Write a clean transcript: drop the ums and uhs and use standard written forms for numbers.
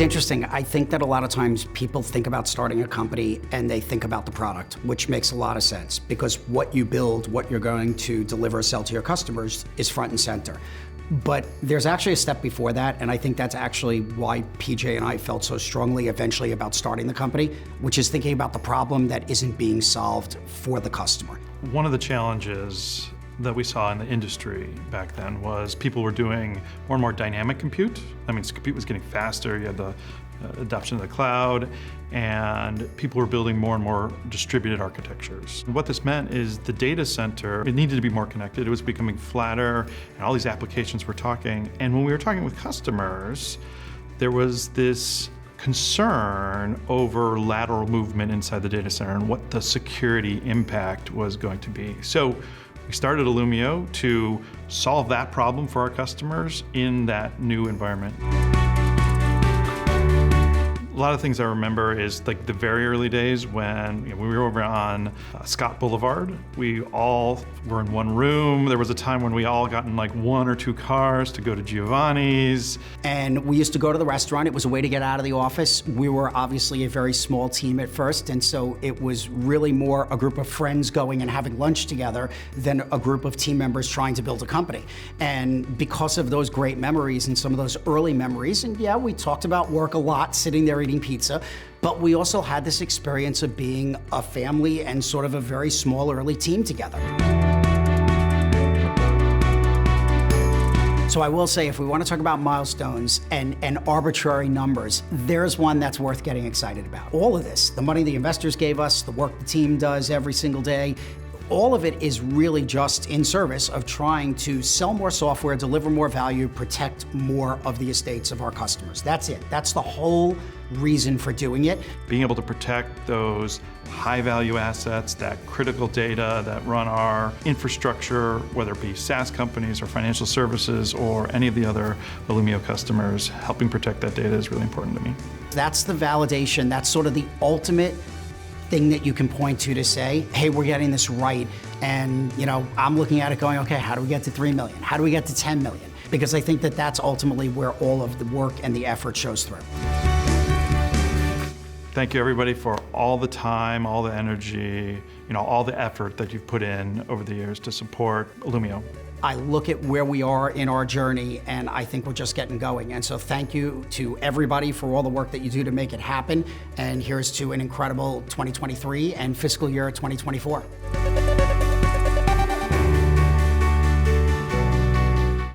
interesting. I think that a lot of times people think about starting a company and they think about the product, which makes a lot of sense because what you build, what you're going to deliver or sell to your customers is front and center. But there's actually a step before that, and I think that's actually why PJ and I felt so strongly eventually about starting the company, which is thinking about the problem that isn't being solved for the customer. One of the challenges that we saw in the industry back then was people were doing more and more dynamic compute. That means compute was getting faster, you had the adoption of the cloud, and people were building more and more distributed architectures. And what this meant is the data center, it needed to be more connected, it was becoming flatter, and all these applications were talking. And when we were talking with customers, there was this concern over lateral movement inside the data center and what the security impact was going to be. So we started Illumio to solve that problem for our customers in that new environment. A lot of things I remember is like the very early days when we were over on Scott Boulevard. We all were in one room. There was a time when we all got in like 1 or 2 cars to go to Giovanni's. And we used to go to the restaurant. It was a way to get out of the office. We were obviously a very small team at first, and so it was really more a group of friends going and having lunch together than a group of team members trying to build a company. And because of those great memories and some of those early memories, and yeah, we talked about work a lot, sitting there eating pizza, but we also had this experience of being a family and sort of a very small early team together. So I will say, if we want to talk about milestones and arbitrary numbers, there's one that's worth getting excited about. All of this, the money the investors gave us, the work the team does every single day, all of it is really just in service of trying to sell more software, deliver more value, protect more of the estates of our customers. That's it. That's the whole reason for doing it. Being able to protect those high-value assets, that critical data that run our infrastructure, whether it be SaaS companies or financial services or any of the other Illumio customers, helping protect that data is really important to me. That's the validation. That's sort of the ultimate thing that you can point to say, hey, we're getting this right. And I'm looking at it going, okay, how do we get to 3 million? How do we get to 10 million? Because I think that that's ultimately where all of the work and the effort shows through. Thank you everybody for all the time, all the energy, all the effort that you've put in over the years to support Illumio. I look at where we are in our journey and I think we're just getting going. And so thank you to everybody for all the work that you do to make it happen. And here's to an incredible 2023 and fiscal year 2024.